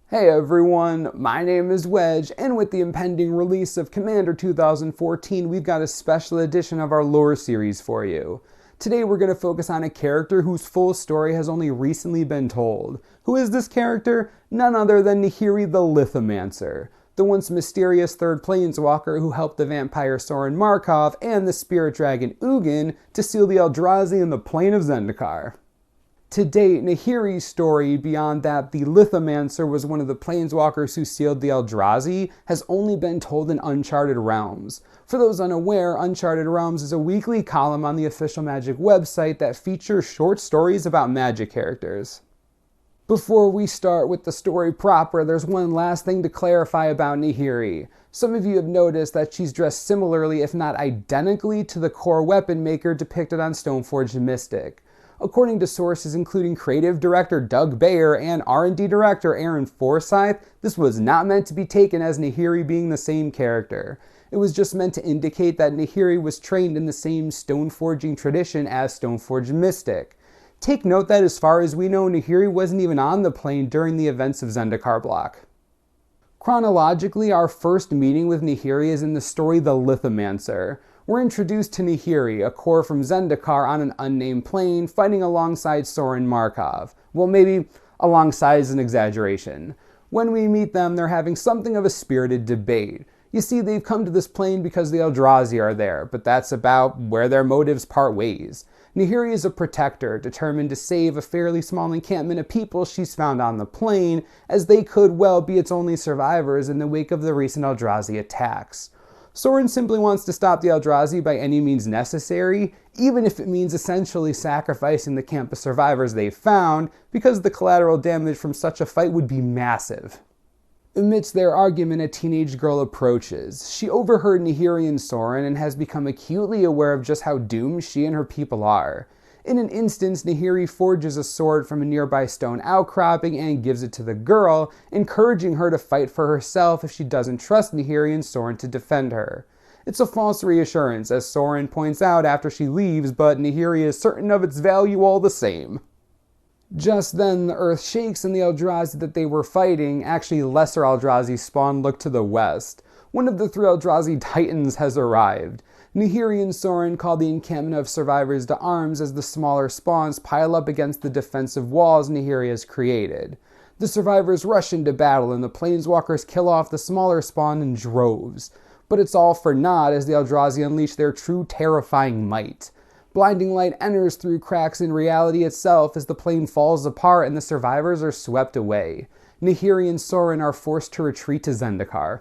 Hey everyone, my name is Wedge, and with the impending release of Commander 2014, we've got a special edition of our lore series for you. Today we're going to focus on a character whose full story has only recently been told. Who is this character? None other than Nahiri the Lithomancer, the once mysterious third planeswalker who helped the vampire Sorin Markov and the spirit dragon Ugin to seal the Eldrazi in the plane of Zendikar. To date, Nahiri's story, beyond that the Lithomancer was one of the planeswalkers who sealed the Eldrazi, has only been told in Uncharted Realms. For those unaware, Uncharted Realms is a weekly column on the official Magic website that features short stories about Magic characters. Before we start with the story proper, there's one last thing to clarify about Nahiri. Some of you have noticed that she's dressed similarly, if not identically, to the core weapon maker depicted on Stoneforged Mystic. According to sources including creative director Doug Bayer and R&D director Aaron Forsyth, this was not meant to be taken as Nahiri being the same character. It was just meant to indicate that Nahiri was trained in the same stoneforging tradition as Stoneforged Mystic. Take note that as far as we know, Nahiri wasn't even on the plane during the events of Zendikar block. Chronologically, our first meeting with Nahiri is in the story The Lithomancer. We're introduced to Nahiri, a core from Zendikar on an unnamed plane, fighting alongside Sorin Markov. Well, maybe alongside is an exaggeration. When we meet them, they're having something of a spirited debate. You see, they've come to this plane because the Eldrazi are there, but that's about where their motives part ways. Nahiri is a protector, determined to save a fairly small encampment of people she's found on the plane, as they could well be its only survivors in the wake of the recent Eldrazi attacks. Sorin simply wants to stop the Eldrazi by any means necessary, even if it means essentially sacrificing the camp of survivors they've found, because the collateral damage from such a fight would be massive. Amidst their argument, a teenage girl approaches. She overheard Nahiri and Sorin and has become acutely aware of just how doomed she and her people are. In an instance, Nahiri forges a sword from a nearby stone outcropping and gives it to the girl, encouraging her to fight for herself if she doesn't trust Nahiri and Sorin to defend her. It's a false reassurance, as Sorin points out after she leaves, but Nahiri is certain of its value all the same. Just then, the earth shakes and the Eldrazi that they were fighting, actually lesser Eldrazi spawn, look to the west. One of the three Eldrazi titans has arrived. Nahiri and Sorin call the encampment of survivors to arms as the smaller spawns pile up against the defensive walls Nahiri has created. The survivors rush into battle and the planeswalkers kill off the smaller spawn in droves. But it's all for naught as the Eldrazi unleash their true terrifying might. Blinding light enters through cracks in reality itself as the plane falls apart and the survivors are swept away. Nahiri and Sorin are forced to retreat to Zendikar.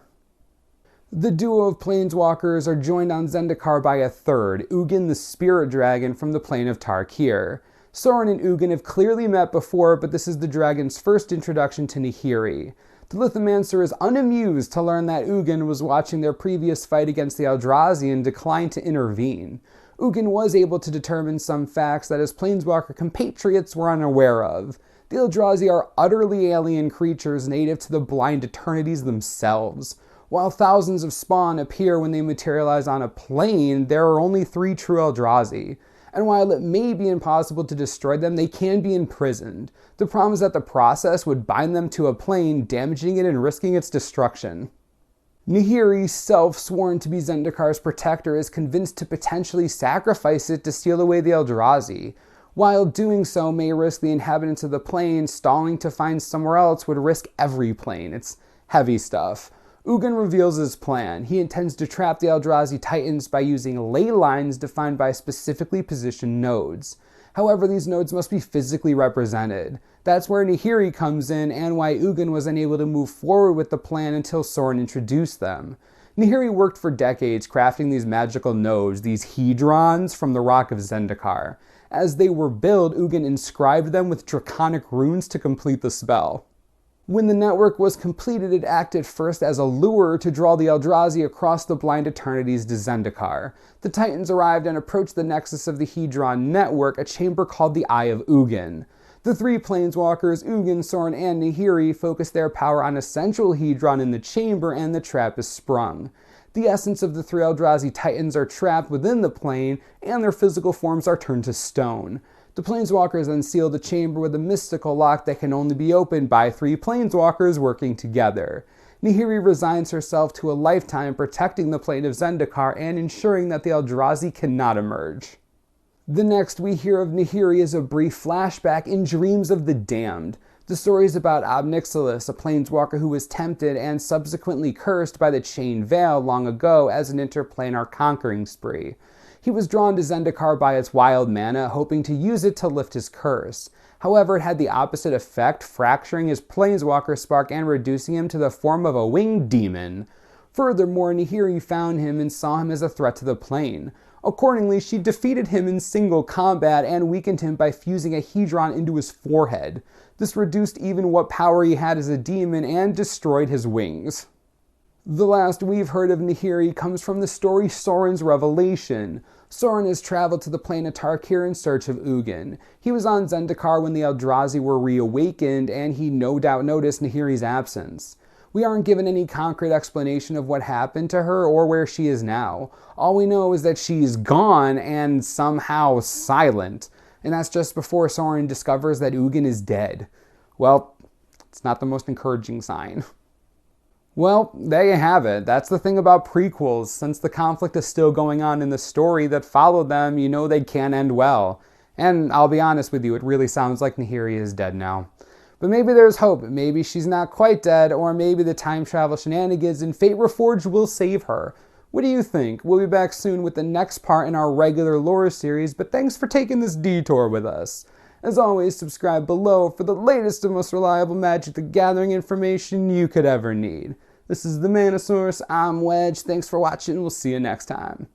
The duo of planeswalkers are joined on Zendikar by a third, Ugin the spirit dragon from the plane of Tarkir. Sorin and Ugin have clearly met before, but this is the dragon's first introduction to Nahiri. The Lithomancer is unamused to learn that Ugin was watching their previous fight against the Eldrazi and declined to intervene. Ugin was able to determine some facts that his planeswalker compatriots were unaware of. The Eldrazi are utterly alien creatures native to the blind eternities themselves. While thousands of spawn appear when they materialize on a plane, there are only 3 true Eldrazi. And while it may be impossible to destroy them, they can be imprisoned. The problem is that the process would bind them to a plane, damaging it and risking its destruction. Nahiri, self-sworn to be Zendikar's protector, is convinced to potentially sacrifice it to steal away the Eldrazi. While doing so may risk the inhabitants of the plane, stalling to find somewhere else would risk every plane. It's heavy stuff. Ugin reveals his plan. He intends to trap the Eldrazi Titans by using ley lines defined by specifically positioned nodes. However, these nodes must be physically represented. That's where Nahiri comes in and why Ugin was unable to move forward with the plan until Sorin introduced them. Nahiri worked for decades crafting these magical nodes, these hedrons, from the rock of Zendikar. As they were built, Ugin inscribed them with draconic runes to complete the spell. When the network was completed, it acted first as a lure to draw the Eldrazi across the blind eternities to Zendikar. The Titans arrived and approached the nexus of the Hedron network, a chamber called the Eye of Ugin. The 3 planeswalkers, Ugin, Sorin, and Nahiri, focus their power on a central Hedron in the chamber and the trap is sprung. The essence of the 3 Eldrazi Titans are trapped within the plane and their physical forms are turned to stone. The Planeswalkers then seal the chamber with a mystical lock that can only be opened by 3 Planeswalkers working together. Nahiri resigns herself to a lifetime protecting the plane of Zendikar and ensuring that the Eldrazi cannot emerge. The next we hear of Nahiri is a brief flashback in Dreams of the Damned. The story is about Ob-Nixilis, a planeswalker who was tempted and subsequently cursed by the Chain Veil long ago as an interplanar conquering spree. He was drawn to Zendikar by its wild mana, hoping to use it to lift his curse. However, it had the opposite effect, fracturing his planeswalker spark and reducing him to the form of a winged demon. Furthermore, Nahiri found him and saw him as a threat to the plane. Accordingly, she defeated him in single combat and weakened him by fusing a Hedron into his forehead. This reduced even what power he had as a demon and destroyed his wings. The last we've heard of Nahiri comes from the story Sorin's Revelation. Sorin has traveled to the plane of Tarkir in search of Ugin. He was on Zendikar when the Eldrazi were reawakened, and he no doubt noticed Nahiri's absence. We aren't given any concrete explanation of what happened to her or where she is now. All we know is that she's gone and somehow silent, and that's just before Sorin discovers that Ugin is dead. Well, it's not the most encouraging sign. Well, there you have it. That's the thing about prequels. Since the conflict is still going on in the story that followed them, you know they can't end well. And I'll be honest with you, it really sounds like Nahiri is dead now. But maybe there's hope. Maybe she's not quite dead, or maybe the time travel shenanigans in Fate Reforged will save her. What do you think? We'll be back soon with the next part in our regular lore series, but thanks for taking this detour with us. As always, subscribe below for the latest and most reliable Magic the Gathering information you could ever need. This is the Manosaurus, I'm Wedge, thanks for watching, we'll see you next time.